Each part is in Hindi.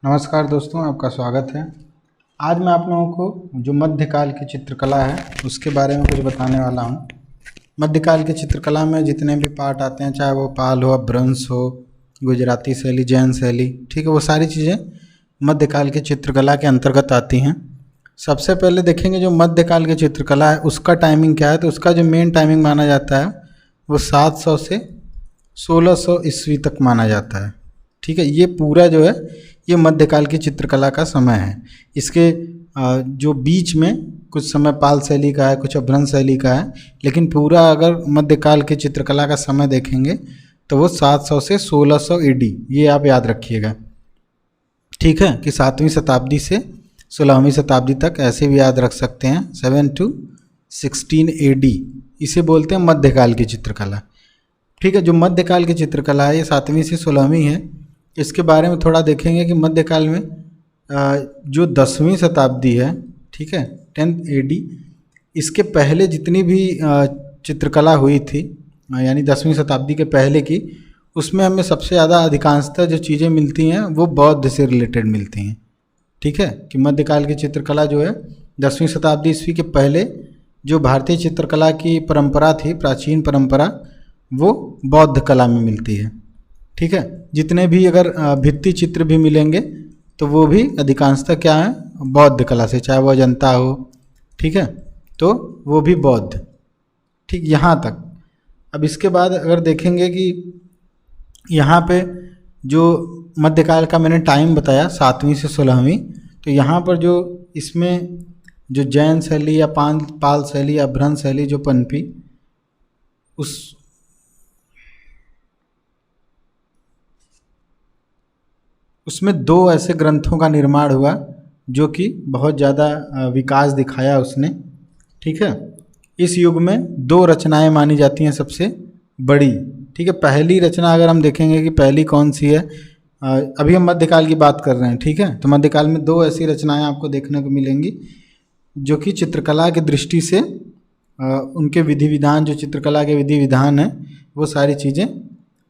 नमस्कार दोस्तों, आपका स्वागत है। आज मैं आप लोगों को जो मध्यकाल की चित्रकला है उसके बारे में कुछ बताने वाला हूँ। मध्यकाल की चित्रकला में जितने भी पार्ट आते हैं, चाहे वो पाल हो, अपभ्रंश हो, गुजराती शैली, जैन शैली, ठीक है, वो सारी चीज़ें मध्यकाल की चित्रकला के अंतर्गत आती हैं। सबसे पहले देखेंगे जो मध्यकाल की चित्रकला है उसका टाइमिंग क्या है। तो उसका जो मेन टाइमिंग माना जाता है वो 700 से 1600 ईस्वी तक माना जाता है। ठीक है, ये पूरा जो है ये मध्यकाल की चित्रकला का समय है। इसके जो बीच में कुछ समय पाल शैली का है, कुछ अपभ्रंश शैली का है, लेकिन पूरा अगर मध्यकाल की चित्रकला का समय देखेंगे तो वो 700 से 1600 AD, ये आप याद रखिएगा। ठीक है, कि 7वीं शताब्दी से 16वीं शताब्दी तक, ऐसे भी याद रख सकते हैं, 7 to 16 AD, इसे बोलते हैं मध्यकाल की चित्रकला। ठीक है, जो मध्यकाल की चित्रकला है ये 7वीं से 16वीं है। इसके बारे में थोड़ा देखेंगे कि मध्यकाल में जो 10वीं शताब्दी है, ठीक है, 10th AD, इसके पहले जितनी भी चित्रकला हुई थी, यानी 10वीं शताब्दी के पहले की, उसमें हमें सबसे ज़्यादा अधिकांशतः जो चीज़ें मिलती हैं वो बौद्ध से रिलेटेड मिलती हैं। ठीक है, कि मध्यकाल की चित्रकला जो है 10वीं शताब्दी ईस्वी के पहले जो भारतीय चित्रकला की परंपरा थी, प्राचीन परंपरा, वो बौद्ध कला में मिलती है। ठीक है, जितने भी अगर भित्ति चित्र भी मिलेंगे तो वो भी अधिकांशतः क्या है, बौद्ध कला से, चाहे वो अजंता हो, ठीक है, तो वो भी बौद्ध। ठीक, यहाँ तक। अब इसके बाद अगर देखेंगे कि यहाँ पे जो मध्यकाल का मैंने टाइम बताया 7वीं से 16वीं, तो यहाँ पर जो इसमें जो जैन शैली या पाल शैली या अपभ्रंश शैली जो पनपी, उसमें 2 ऐसे ग्रंथों का निर्माण हुआ जो कि बहुत ज़्यादा विकास दिखाया उसने। ठीक है, इस युग में 2 रचनाएं मानी जाती हैं सबसे बड़ी। ठीक है, पहली रचना अगर हम देखेंगे कि पहली कौन सी है, अभी हम मध्यकाल की बात कर रहे हैं। ठीक है, तो मध्यकाल में 2 ऐसी रचनाएं आपको देखने को मिलेंगी जो कि चित्रकला की दृष्टि से उनके विधि विधान, जो चित्रकला के विधि विधान है, वो सारी चीज़ें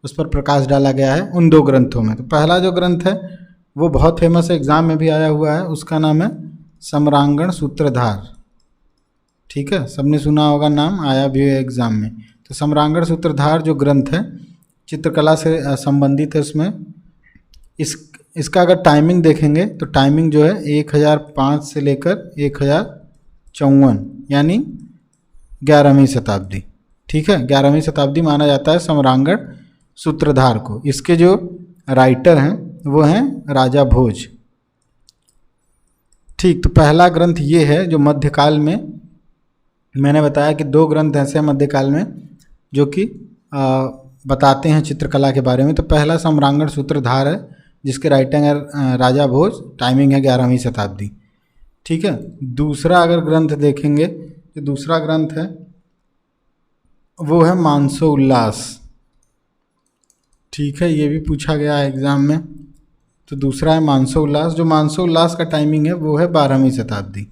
उस पर प्रकाश डाला गया है उन 2 ग्रंथों में। तो पहला जो ग्रंथ है वो बहुत फेमस है, एग्ज़ाम में भी आया हुआ है, उसका नाम है सम्रांगण सूत्रधार। ठीक है, सबने सुना होगा, नाम आया भी है एग्ज़ाम में। तो सम्रांगण सूत्रधार जो ग्रंथ है चित्रकला से संबंधित है। उसमें इसका अगर टाइमिंग देखेंगे तो टाइमिंग जो है 1005 से लेकर 1054, यानी 11वीं शताब्दी। ठीक है, 11वीं शताब्दी माना जाता है सम्रांगण सूत्रधार को। इसके जो राइटर हैं वो हैं राजा भोज। ठीक, तो पहला ग्रंथ ये है जो मध्यकाल में, मैंने बताया कि 2 ग्रंथ ऐसे हैं मध्यकाल में जो कि बताते हैं चित्रकला के बारे में। तो पहला सम्रांगण सूत्रधार है जिसके राइटिंग है राजा भोज, टाइमिंग है 11वीं शताब्दी। ठीक है, दूसरा अगर ग्रंथ देखेंगे तो दूसरा ग्रंथ है वो है मानसो उल्लास। ठीक है, ये भी पूछा गया है एग्ज़ाम में। तो दूसरा है मानसो उल्लास। जो मानसो उल्लास का टाइमिंग है वो है 12वीं शताब्दी।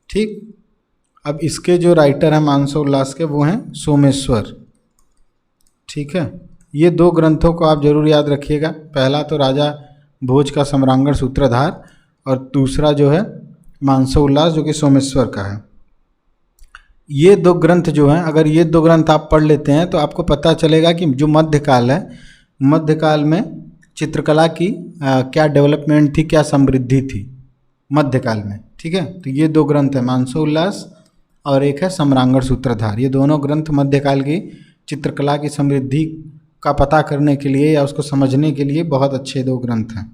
ठीक, अब इसके जो राइटर हैं मानसो उल्लास के वो हैं सोमेश्वर। ठीक है, ये 2 ग्रंथों को आप जरूर याद रखिएगा। पहला तो राजा भोज का सम्रांगण सूत्रधार और दूसरा जो है मानसो उल्लास जो कि सोमेश्वर का है। ये 2 ग्रंथ जो हैं, अगर ये 2 ग्रंथ आप पढ़ लेते हैं तो आपको पता चलेगा कि जो मध्यकाल है, मध्यकाल में चित्रकला की क्या डेवलपमेंट थी, क्या समृद्धि थी मध्यकाल में। ठीक है, तो ये 2 ग्रंथ हैं, मानसो उल्लास और एक है सम्रांगण सूत्रधार। ये दोनों ग्रंथ मध्यकाल की चित्रकला की समृद्धि का पता करने के लिए या उसको समझने के लिए बहुत अच्छे 2 ग्रंथ हैं।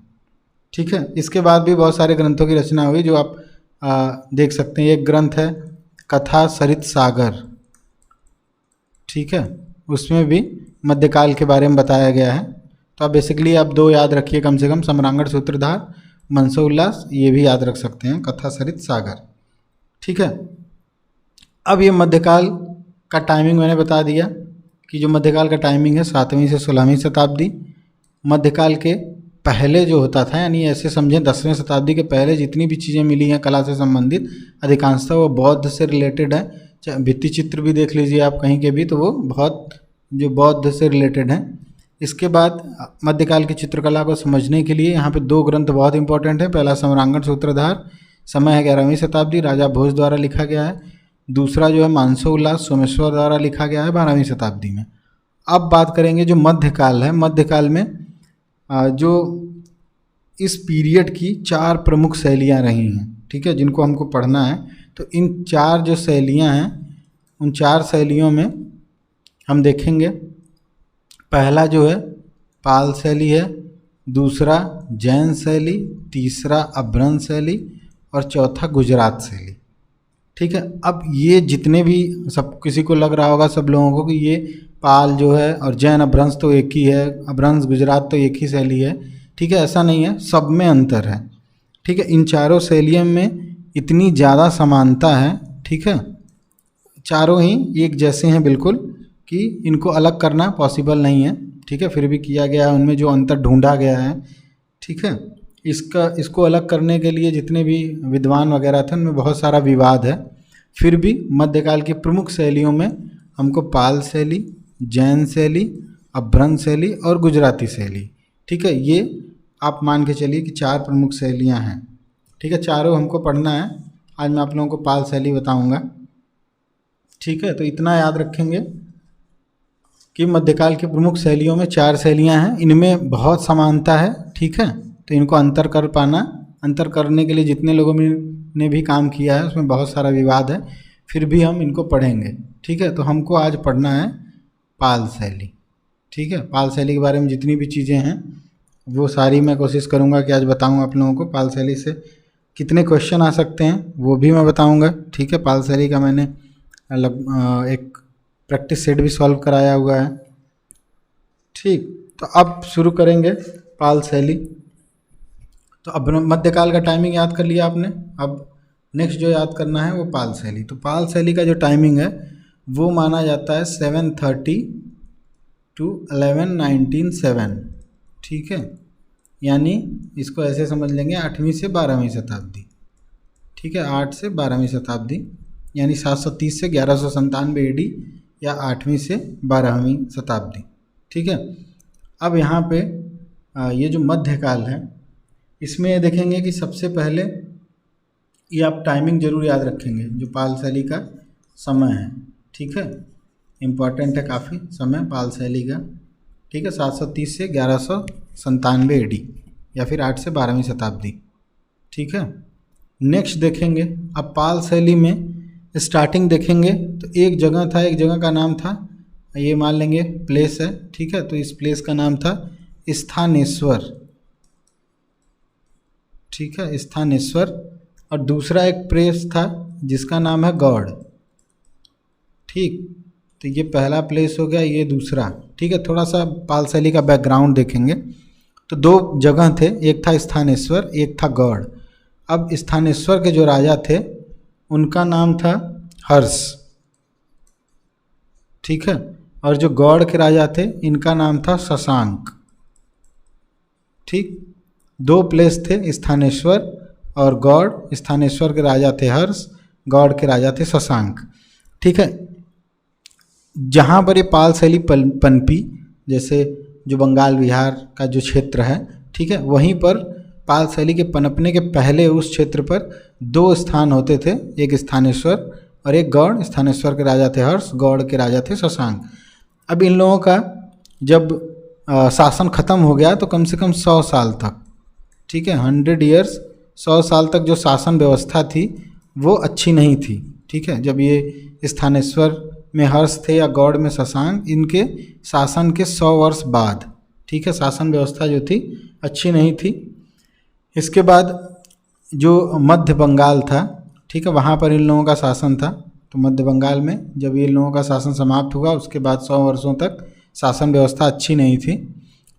ठीक है, इसके बाद भी बहुत सारे ग्रंथों की रचना हुई जो आप देख सकते हैं। एक ग्रंथ है कथा सरित सागर। ठीक है, उसमें भी मध्यकाल के बारे में बताया गया है। तो आप बेसिकली आप 2 याद रखिए कम से कम, सम्रांगण सूत्रधार, मानसो उल्लास, ये भी याद रख सकते हैं, कथा सरित सागर। ठीक है, अब ये मध्यकाल का टाइमिंग मैंने बता दिया कि जो मध्यकाल का टाइमिंग है 7वीं से 16वीं शताब्दी। मध्यकाल के पहले जो होता था, यानी ऐसे समझें 10वीं शताब्दी के पहले जितनी भी चीज़ें मिली हैं कला से संबंधित, अधिकांशतः वो बौद्ध से रिलेटेड है। चाहे भित्ति चित्र भी देख लीजिए आप कहीं के भी, तो वो बहुत जो बौद्ध से रिलेटेड हैं। इसके बाद मध्यकाल की चित्रकला को समझने के लिए यहाँ पे 2 ग्रंथ बहुत इंपॉर्टेंट है। पहला सम्रांगण सूत्रधार, समय है 11वीं शताब्दी, राजा भोज द्वारा लिखा गया है। दूसरा जो है मानसो उल्लास सोमेश्वर द्वारा लिखा गया है 12वीं शताब्दी में। अब बात करेंगे जो मध्यकाल है। मध्यकाल में जो इस पीरियड की 4 प्रमुख शैलियाँ रही हैं, ठीक है, जिनको हमको पढ़ना है। तो इन 4 जो शैलियाँ हैं, उन 4 शैलियों में हम देखेंगे, पहला जो है पाल शैली है, दूसरा जैन शैली, तीसरा अभ्रंश शैली और चौथा गुजरात शैली, ठीक है। अब ये जितने भी, सब किसी को लग रहा होगा, सब लोगों को, कि ये पाल जो है और जैन अभ्रंश तो एक ही है, अभ्रंश गुजरात तो एक ही शैली है, ठीक है। ऐसा नहीं है, सब में अंतर है, ठीक है। इन चारों शैलियों में इतनी ज़्यादा समानता है, ठीक है, चारों ही एक जैसे हैं बिल्कुल, कि इनको अलग करना पॉसिबल नहीं है, ठीक है। फिर भी किया गया है, उनमें जो अंतर ढूंढा गया है, ठीक है। इसको अलग करने के लिए जितने भी विद्वान वगैरह थे, उनमें बहुत सारा विवाद है। फिर भी मध्यकाल की प्रमुख शैलियों में हमको पाल शैली, जैन शैली, अभ्रंश शैली और गुजराती शैली, ठीक है, ये आप मान के चलिए कि 4 प्रमुख शैलियाँ हैं, ठीक है। चारों हमको पढ़ना है। आज मैं आप लोगों को पाल शैली बताऊँगा, ठीक है। तो इतना याद रखेंगे कि मध्यकाल की प्रमुख शैलियों में 4 शैलियाँ हैं, इनमें बहुत समानता है, ठीक है। तो इनको अंतर करने के लिए जितने लोगों ने भी काम किया है, उसमें बहुत सारा विवाद है, फिर भी हम इनको पढ़ेंगे, ठीक है। तो हमको आज पढ़ना है पाल शैली, ठीक है। पाल शैली के बारे में जितनी भी चीज़ें हैं वो सारी मैं कोशिश करूँगा कि आज बताऊँ आप लोगों को। पाल शैली से कितने क्वेश्चन आ सकते हैं वो भी मैं बताऊँगा, ठीक है। पाल शैली का मैंने एक प्रैक्टिस सेट भी सॉल्व कराया हुआ है, ठीक। तो अब शुरू करेंगे पाल शैली। तो अब मध्यकाल का टाइमिंग याद कर लिया आपने। अब नेक्स्ट जो याद करना है वो पाल शैली। तो पाल शैली का जो टाइमिंग है वो माना जाता है 730 to 1197, ठीक है। यानी इसको ऐसे समझ लेंगे 8वीं से 12वीं शताब्दी, ठीक है। 8 से 12वीं शताब्दी, यानी 730 से 1197 AD या 8वीं से 12वीं शताब्दी, ठीक है। अब यहाँ पे ये जो मध्यकाल है, इसमें देखेंगे कि सबसे पहले ये आप टाइमिंग जरूर याद रखेंगे, जो पाल शैली का समय है, ठीक है, इम्पॉर्टेंट है काफ़ी समय पाल शैली का, ठीक है। 730 से 1197 AD या फिर 8 से 12वीं शताब्दी, ठीक है। नेक्स्ट देखेंगे, अब पाल शैली में स्टार्टिंग देखेंगे तो एक जगह था, एक जगह का नाम था, ये मान लेंगे प्लेस है, ठीक है। तो इस प्लेस का नाम था स्थानेश्वर, ठीक है, स्थानेश्वर। और दूसरा एक प्लेस था जिसका नाम है गौड़, ठीक। तो ये पहला प्लेस हो गया, ये दूसरा, ठीक है। थोड़ा सा पाल शैली का बैकग्राउंड देखेंगे तो 2 जगह थे, एक था स्थानेश्वर, एक था गौड़। अब स्थानेश्वर के जो राजा थे उनका नाम था हर्ष, ठीक है। और जो गौड़ के राजा थे इनका नाम था शशांक, ठीक। 2 प्लेस थे, स्थानेश्वर और गौड़। स्थानेश्वर के राजा थे हर्ष, गौड़ के राजा थे शशांक, ठीक है। जहाँ पर ये पाल शैली पनपी, जैसे जो बंगाल बिहार का जो क्षेत्र है, ठीक है, वहीं पर पाल शैली के पनपने के पहले उस क्षेत्र पर 2 स्थान होते थे, एक स्थानेश्वर और एक गौड़। स्थानेश्वर के राजा थे हर्ष, गौड़ के राजा थे शशांक। अब इन लोगों का जब शासन खत्म हो गया तो कम से कम 100 साल तक, ठीक है, 100 ईयर्स, 100 साल तक जो शासन व्यवस्था थी वो अच्छी नहीं थी, ठीक है। जब ये स्थानेश्वर में हर्ष थे या गौड़ में शशांक, इनके शासन के 100 वर्ष बाद, ठीक है, शासन व्यवस्था जो थी अच्छी नहीं थी। इसके बाद जो मध्य बंगाल था, ठीक है, वहाँ पर इन लोगों का शासन था। तो मध्य बंगाल में जब इन लोगों का शासन समाप्त हुआ, उसके बाद 100 वर्षों तक शासन व्यवस्था अच्छी नहीं थी।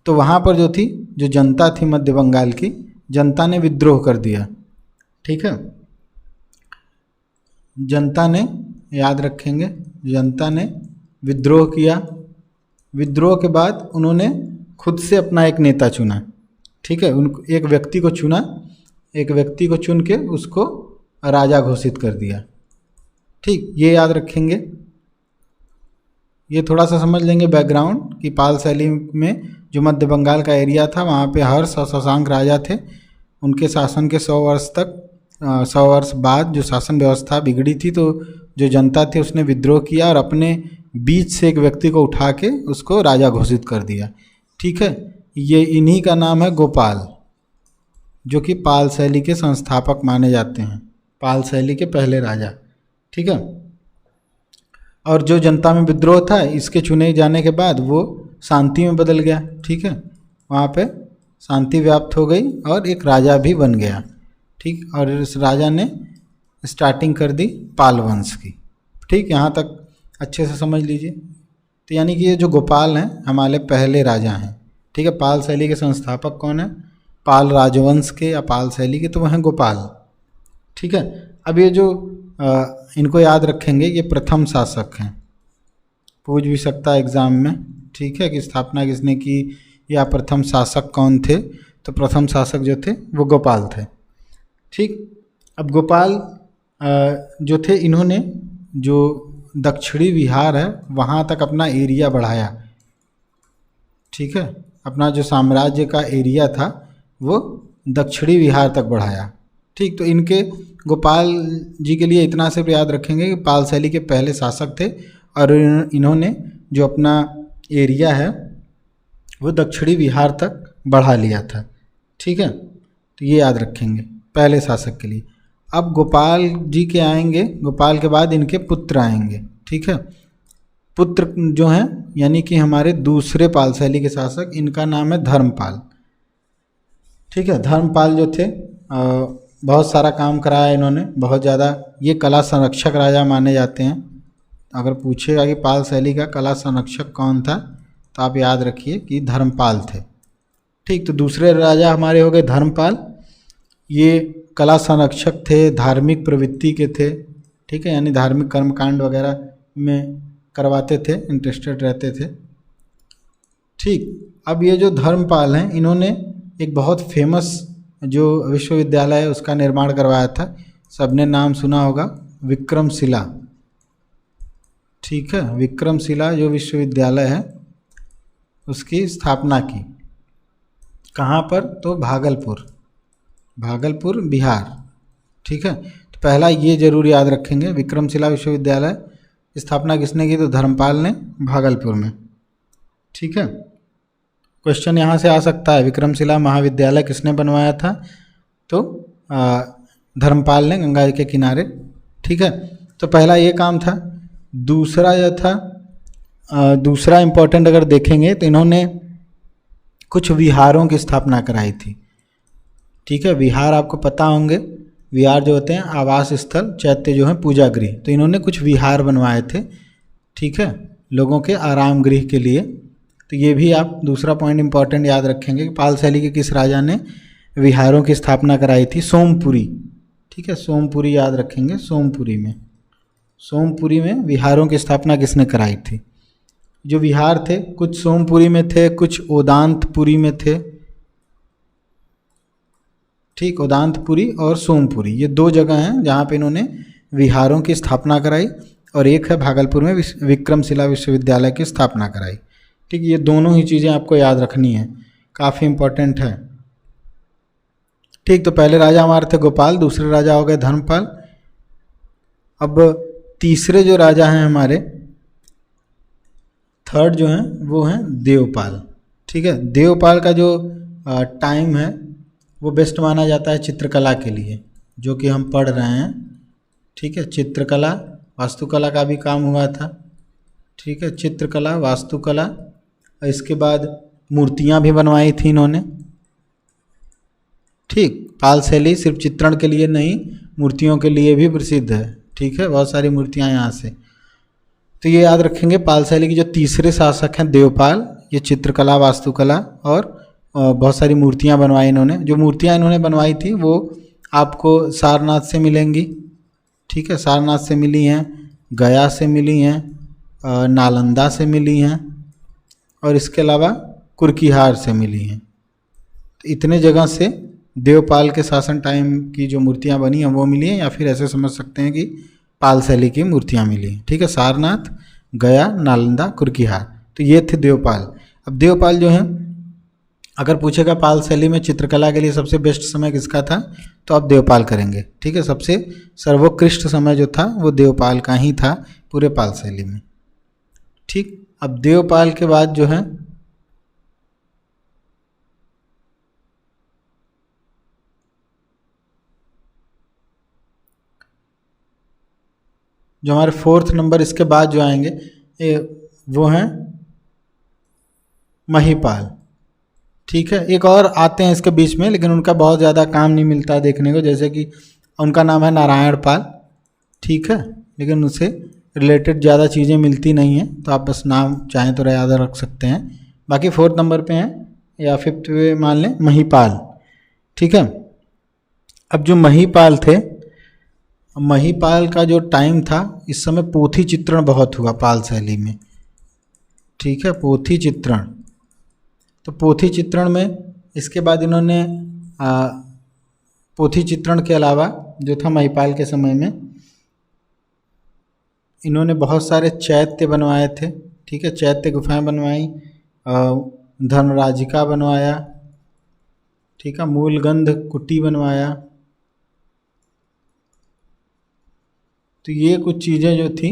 तो वहाँ पर जो थी, जो जनता थी मध्य बंगाल की, जनता ने विद्रोह कर दिया, ठीक है। जनता ने, याद रखेंगे, जनता ने विद्रोह किया। विद्रोह के बाद उन्होंने खुद से अपना एक नेता चुना, ठीक है। उनको एक व्यक्ति को चुना, एक व्यक्ति को चुन के उसको राजा घोषित कर दिया, ठीक। ये याद रखेंगे। ये थोड़ा सा समझ लेंगे बैकग्राउंड कि पाल शैली में जो मध्य बंगाल का एरिया था वहाँ पे हर्ष और शशांक राजा थे। उनके शासन के 100 वर्ष तक 100 वर्ष बाद जो शासन व्यवस्था बिगड़ी थी, तो जो जनता थी उसने विद्रोह किया और अपने बीच से एक व्यक्ति को उठा के उसको राजा घोषित कर दिया। ठीक है, ये इन्हीं का नाम है गोपाल, जो कि पाल शैली के संस्थापक माने जाते हैं, पाल शैली के पहले राजा। ठीक है, और जो जनता में विद्रोह था इसके चुने जाने के बाद वो शांति में बदल गया। ठीक है, वहाँ पे शांति व्याप्त हो गई और एक राजा भी बन गया। ठीक, और इस राजा ने स्टार्टिंग कर दी पाल वंश की। ठीक, यहाँ तक अच्छे से समझ लीजिए। तो यानी कि ये जो गोपाल हैं हमारे पहले राजा हैं। ठीक है, पाल शैली के संस्थापक कौन है? पाल राजवंश के या पाल शैली के, तो वह हैं गोपाल। ठीक है, अब ये जो इनको याद रखेंगे, ये प्रथम शासक हैं, पूछ भी सकता है एग्ज़ाम में। ठीक है, कि स्थापना किसने की या प्रथम शासक कौन थे? तो प्रथम शासक जो थे वो गोपाल थे। ठीक, अब गोपाल जो थे इन्होंने जो दक्षिणी बिहार है वहाँ तक अपना एरिया बढ़ाया। ठीक है, अपना जो साम्राज्य का एरिया था वो दक्षिणी बिहार तक बढ़ाया। ठीक, तो इनके गोपाल जी के लिए इतना सिर्फ याद रखेंगे कि पाल शैली के पहले शासक थे और इन्होंने जो अपना एरिया है वो दक्षिणी बिहार तक बढ़ा लिया था। ठीक है, तो ये याद रखेंगे पहले शासक के लिए। अब गोपाल जी के आएंगे, गोपाल के बाद इनके पुत्र आएंगे। ठीक है, पुत्र जो हैं यानी कि हमारे दूसरे पाल शैली के शासक, इनका नाम है धर्मपाल। ठीक है, धर्मपाल जो थे बहुत सारा काम कराया इन्होंने, बहुत ज़्यादा। ये कला संरक्षक राजा माने जाते हैं। अगर पूछेगा कि पाल शैली का कला संरक्षक कौन था तो आप याद रखिए कि धर्मपाल थे। ठीक, तो दूसरे राजा हमारे हो गए धर्मपाल। ये कला संरक्षक थे, धार्मिक प्रवृत्ति के थे। ठीक है, यानी धार्मिक कर्मकांड वगैरह में करवाते थे, इंटरेस्टेड रहते थे। ठीक, अब ये जो धर्मपाल हैं इन्होंने एक बहुत फेमस जो विश्वविद्यालय है उसका निर्माण करवाया था। सबने नाम सुना होगा, विक्रमशिला। ठीक है, विक्रमशिला जो विश्वविद्यालय है उसकी स्थापना की। कहाँ पर? तो भागलपुर, भागलपुर बिहार। ठीक है, तो पहला ये जरूर याद रखेंगे, विक्रमशिला विश्वविद्यालय स्थापना किसने की? तो धर्मपाल ने, भागलपुर में। ठीक है, क्वेश्चन यहाँ से आ सकता है, विक्रमशिला महाविद्यालय किसने बनवाया था? तो धर्मपाल ने, गंगा के किनारे। ठीक है, तो पहला ये काम था। दूसरा यह था, दूसरा इम्पोर्टेंट अगर देखेंगे तो इन्होंने कुछ विहारों की स्थापना कराई थी। ठीक है, विहार आपको पता होंगे, विहार जो होते हैं आवास स्थल, चैत्य जो है पूजा गृह, तो इन्होंने कुछ विहार बनवाए थे। ठीक है, लोगों के आराम गृह के लिए। तो ये भी आप दूसरा पॉइंट इंपॉर्टेंट याद रखेंगे कि पाल शैली के किस राजा ने विहारों की स्थापना कराई थी? सोमपुरी। ठीक है, सोमपुरी याद रखेंगे, सोमपुरी में, सोमपुरी में विहारों की स्थापना किसने कराई थी? जो विहार थे कुछ सोमपुरी में थे, कुछ ओदांतपुरी में थे। ठीक, ओदांतपुरी और सोमपुरी ये दो जगह हैं जहाँ पे इन्होंने विहारों की स्थापना कराई, और एक है भागलपुर में विक्रमशिला विश्वविद्यालय की स्थापना कराई। ठीक, ये दोनों ही चीज़ें आपको याद रखनी है, काफ़ी इम्पोर्टेंट है। ठीक, तो पहले राजा हमारे थे गोपाल, दूसरे राजा हो गए धर्मपाल। अब तीसरे जो राजा हैं हमारे, थर्ड जो हैं वो हैं देवपाल। ठीक है, देवपाल का जो टाइम है वो बेस्ट माना जाता है चित्रकला के लिए, जो कि हम पढ़ रहे हैं। ठीक है, चित्रकला, वास्तुकला का भी काम हुआ था। ठीक है, चित्रकला, वास्तुकला, इसके बाद मूर्तियाँ भी बनवाई थी इन्होंने। ठीक, पाल शैली सिर्फ चित्रण के लिए नहीं, मूर्तियों के लिए भी प्रसिद्ध है। ठीक है, बहुत सारी मूर्तियाँ यहाँ से। तो ये याद रखेंगे, पाल शैली के जो तीसरे शासक हैं देवपाल, ये चित्रकला, वास्तुकला और बहुत सारी मूर्तियाँ बनवाई इन्होंने। जो मूर्तियाँ इन्होंने बनवाई थी वो आपको सारनाथ से मिलेंगी। ठीक है, सारनाथ से मिली हैं, गया से मिली हैं, नालंदा से मिली हैं, और इसके अलावा कुर्कीहार से मिली हैं। तो इतने जगह से देवपाल के शासन टाइम की जो मूर्तियाँ बनी हैं वो मिली हैं, या फिर ऐसे समझ सकते हैं कि पाल शैली की मूर्तियाँ मिली हैं। ठीक है, सारनाथ, गया, नालंदा, कुर्किहार। तो ये थे देवपाल। अब देवपाल जो हैं, अगर पूछेगा पाल शैली में चित्रकला के लिए सबसे बेस्ट समय किसका था, तो आप देवपाल करेंगे। ठीक है, सबसे सर्वोत्कृष्ट समय जो था वो देवपाल का ही था पूरे पाल शैली में। ठीक, अब देवपाल के बाद जो है जो हमारे 4th नंबर इसके बाद जो आएंगे वो हैं महिपाल। ठीक है, एक और आते हैं इसके बीच में, लेकिन उनका बहुत ज़्यादा काम नहीं मिलता देखने को, जैसे कि उनका नाम है नारायण पाल। ठीक है, लेकिन उससे रिलेटेड ज़्यादा चीज़ें मिलती नहीं हैं, तो आप बस नाम चाहें तो याद रख सकते हैं। बाकी 4th नंबर पे हैं, या 5th पे मान लें महिपाल। ठीक है, अब जो महिपाल थे, महिपाल का जो टाइम था, इस समय पोथी चित्रण बहुत हुआ पाल शैली में। ठीक है, पोथी चित्रण, तो पोथी चित्रण में इसके बाद इन्होंने पोथी चित्रण के अलावा जो था महिपाल के समय में, इन्होंने बहुत सारे चैत्य बनवाए थे। ठीक है, चैत्य गुफाएं बनवाई, धर्मराजिका बनवाया। ठीक है, मूलगंध कुटी बनवाया। तो ये कुछ चीज़ें जो थी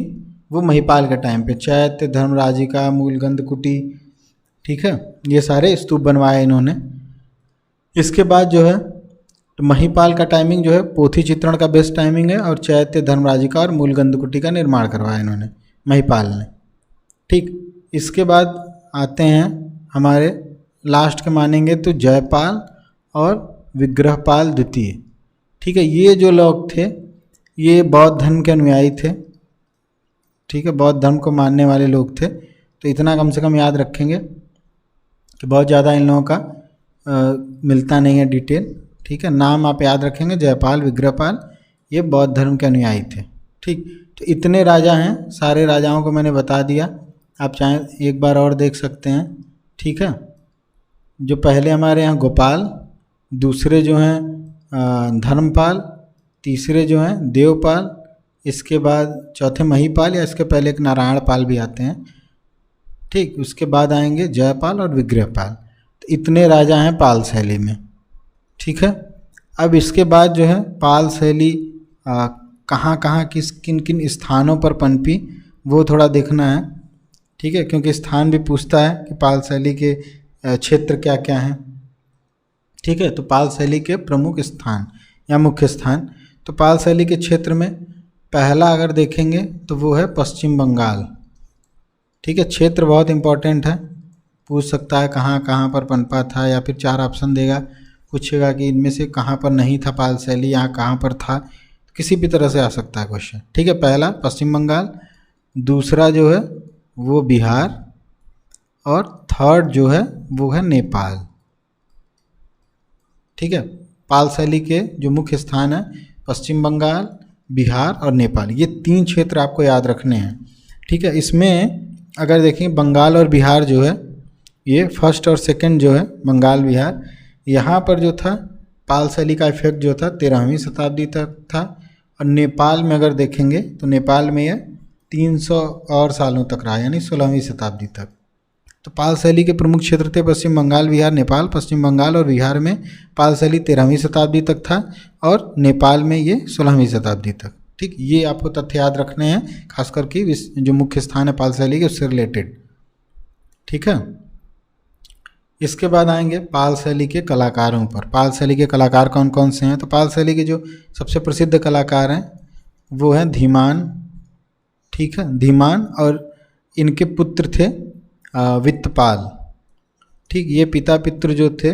वो महिपाल के टाइम पे, चैत्य, धर्मराजिका, मूलगंध कुटी, ठीक है, ये सारे स्तूप बनवाए इन्होंने। इसके बाद जो है तो महिपाल का टाइमिंग जो है पोथी चित्रण का बेस्ट टाइमिंग है, और चैत्य, धर्मराजिका और मूलगंध कुटी का निर्माण करवाया इन्होंने, महिपाल ने। ठीक, इसके बाद आते हैं हमारे लास्ट के मानेंगे तो जयपाल और विग्रहपाल द्वितीय। ठीक है, ये जो लोग थे ये बौद्ध धर्म के अनुयायी थे। ठीक है, बौद्ध धर्म को मानने वाले लोग थे, तो इतना कम से कम याद रखेंगे कि बहुत ज़्यादा इन लोगों का मिलता नहीं है डिटेल। ठीक है, नाम आप याद रखेंगे, जयपाल, विग्रहपाल, ये बौद्ध धर्म के अनुयायी थे। ठीक, तो इतने राजा हैं, सारे राजाओं को मैंने बता दिया, आप चाहें एक बार और देख सकते हैं। ठीक है, जो पहले हमारे यहाँ गोपाल, दूसरे जो हैं धर्मपाल, तीसरे जो हैं देवपाल, इसके बाद चौथे महिपाल, या इसके पहले एक नारायण पाल भी आते हैं। ठीक, उसके बाद आएंगे जयपाल और विग्रहपाल। तो इतने राजा हैं पाल शैली में। ठीक है, अब इसके बाद जो है पाल शैली कहाँ कहाँ किन किन स्थानों पर पनपी वो थोड़ा देखना है। ठीक है, क्योंकि स्थान भी पूछता है कि पाल शैली के क्षेत्र क्या क्या हैं। ठीक है, तो पाल शैली के प्रमुख स्थान या मुख्य स्थान, तो पाल शैली के क्षेत्र में पहला अगर देखेंगे तो वो है पश्चिम बंगाल। ठीक है, क्षेत्र बहुत इम्पोर्टेंट है, पूछ सकता है कहाँ कहाँ पर पनपा था, या फिर 4 ऑप्शन देगा, पूछेगा कि इनमें से कहाँ पर नहीं था पाल शैली, यहाँ कहाँ पर था, किसी भी तरह से आ सकता है क्वेश्चन। ठीक है, पहला पश्चिम बंगाल, दूसरा जो है वो बिहार, और थर्ड जो है वो है नेपाल। ठीक है, पाल शैली के जो मुख्य स्थान है पश्चिम बंगाल, बिहार और नेपाल, ये 3 क्षेत्र आपको याद रखने हैं। ठीक है, इसमें अगर देखें बंगाल और बिहार जो है ये फर्स्ट और सेकंड जो है बंगाल बिहार, यहाँ पर जो था पाल शैली का इफेक्ट जो था 13वीं शताब्दी तक था। और नेपाल में अगर देखेंगे तो नेपाल में यह 300 और सालों तक रहा, यानी 16वीं शताब्दी तक। तो पाल शैली के प्रमुख क्षेत्र थे पश्चिम बंगाल, बिहार, नेपाल। पश्चिम बंगाल और बिहार में पाल शैली 13वीं शताब्दी तक था, और नेपाल में ये 16वीं शताब्दी तक। ठीक, ये आपको तथ्य याद रखने हैं, खास करके जो मुख्य स्थान है पाल शैली के उससे रिलेटेड। ठीक है, इसके बाद आएंगे पाल शैली के कलाकारों पर। पाल शैली के कलाकार कौन कौन से हैं, तो पाल शैली के जो सबसे प्रसिद्ध कलाकार हैं वो हैं धीमान। ठीक है, धीमान, और इनके पुत्र थे वित्तपाल। ठीक, ये पिता पुत्र जो थे,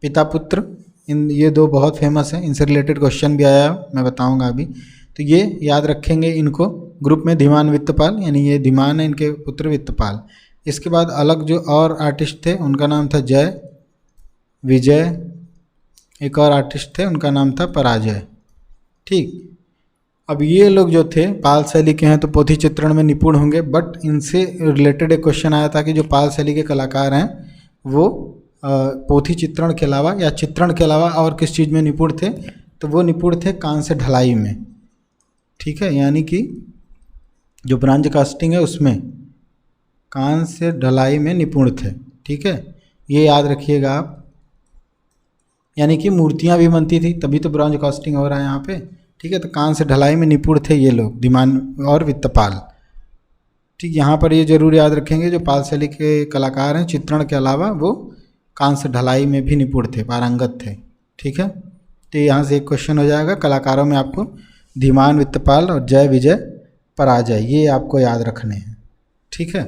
पिता पुत्र, इन ये 2 बहुत फेमस हैं, इनसे रिलेटेड क्वेश्चन भी आया, मैं बताऊंगा अभी। तो ये याद रखेंगे इनको ग्रुप में, धीमान वित्तपाल, यानी ये धीमान है, इनके पुत्र वित्तपाल। इसके बाद अलग जो और आर्टिस्ट थे उनका नाम था जय, विजय, एक और आर्टिस्ट थे उनका नाम था पराजय। ठीक, अब ये लोग जो थे पाल शैली के हैं तो पोथी चित्रण में निपुण होंगे, बट इनसे रिलेटेड एक क्वेश्चन आया था कि जो पाल शैली के कलाकार हैं वो पोथी चित्रण के अलावा या चित्रण के अलावा और किस चीज़ में निपुण थे, तो वो निपुण थे कांस्य ढलाई में। ठीक है, यानी कि जो ब्रॉन्ज कास्टिंग है उसमें कांस्य ढलाई में निपुण थे। ठीक है, ये याद रखिएगा आप। यानी कि मूर्तियाँ भी बनती थी, तभी तो ब्रॉन्ज कास्टिंग हो रहा है यहाँ पे। ठीक है, तो कांस्य ढलाई में निपुण थे ये लोग, दीवान और वित्तपाल। ठीक, यहाँ पर ये जरूर याद रखेंगे जो पाल शैली के कलाकार हैं, चित्रण के अलावा वो कांस्य ढलाई में भी निपुण थे, पारंगत थे। ठीक है, तो यहाँ से एक क्वेश्चन हो जाएगा। कलाकारों में आपको धीमान, वित्तपाल और जय विजय पराजय, ये आपको याद रखने हैं। ठीक है,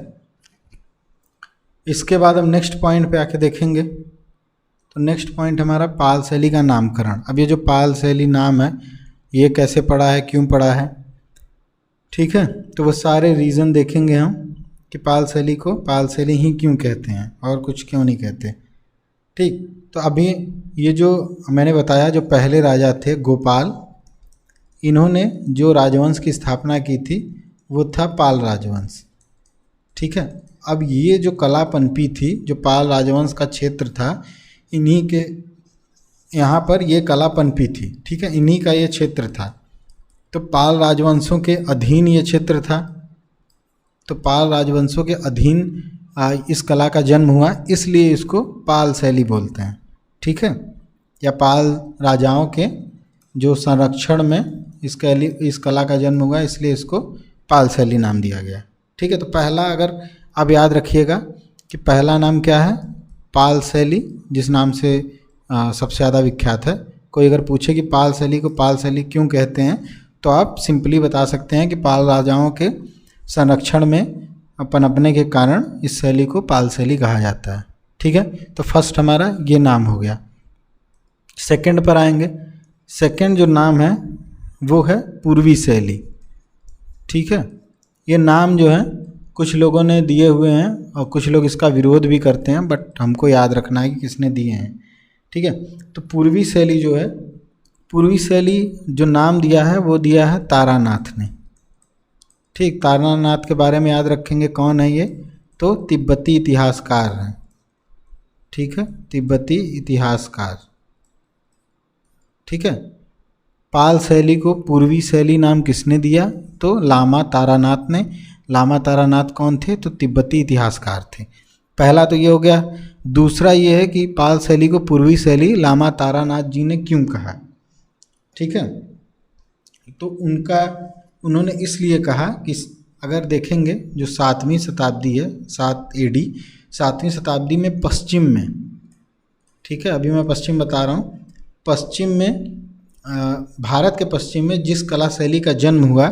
इसके बाद हम नेक्स्ट पॉइंट पे आके देखेंगे। तो नेक्स्ट पॉइंट हमारा पाल शैली का नामकरण। अब ये जो पाल शैली नाम है ये कैसे पड़ा है, क्यों पड़ा है, ठीक है, तो वो सारे रीज़न देखेंगे हम कि पाल शैली को पाल शैली ही क्यों कहते हैं और कुछ क्यों नहीं कहते। ठीक, तो अभी ये जो मैंने बताया, जो पहले राजा थे गोपाल, इन्होंने जो राजवंश की स्थापना की थी वो था पाल राजवंश। ठीक है, अब ये जो कला पनपी थी, जो पाल राजवंश का क्षेत्र था, इन्हीं के यहाँ पर ये कला पनपी थी। ठीक है, इन्हीं का ये क्षेत्र था, तो पाल राजवंशों के अधीन ये क्षेत्र था। तो पाल राजवंशों के अधीन इस कला का जन्म हुआ, इसलिए इसको पाल शैली बोलते हैं। ठीक है, या पाल राजाओं के जो संरक्षण में इस कला का जन्म हुआ, इसलिए इसको पाल शैली नाम दिया गया। ठीक है, तो पहला, अगर आप याद रखिएगा कि पहला नाम क्या है, पाल शैली, जिस नाम से सबसे ज़्यादा विख्यात है। कोई अगर पूछे कि पाल शैली को पाल शैली क्यों कहते हैं, तो आप सिंपली बता सकते हैं कि पाल राजाओं के संरक्षण में पनपने के कारण इस शैली को पाल शैली कहा जाता है। ठीक है, तो फर्स्ट हमारा ये नाम हो गया। सेकंड पर आएंगे। सेकंड जो नाम है वो है पूर्वी शैली। ठीक है, ये नाम जो है कुछ लोगों ने दिए हुए हैं और कुछ लोग इसका विरोध भी करते हैं, बट हमको याद रखना है कि किसने दिए हैं। ठीक है, तो पूर्वी शैली जो है, पूर्वी शैली जो नाम दिया है वो दिया है तारानाथ ने। ठीक, तारानाथ के बारे में याद रखेंगे, कौन है ये, तो तिब्बती इतिहासकार हैं। ठीक है, तिब्बती इतिहासकार। ठीक है, पाल शैली को पूर्वी शैली नाम किसने दिया, तो लामा तारानाथ ने। लामा तारानाथ कौन थे, तो तिब्बती इतिहासकार थे। पहला तो ये हो गया। दूसरा ये है कि पाल शैली को पूर्वी शैली लामा तारानाथ जी ने क्यों कहा। ठीक है, तो उन्होंने इसलिए कहा कि अगर देखेंगे जो 7वीं शताब्दी है, 7 AD, 7वीं शताब्दी में पश्चिम में, ठीक है, अभी मैं पश्चिम बता रहा हूँ, पश्चिम में भारत के पश्चिम में जिस कला शैली का जन्म हुआ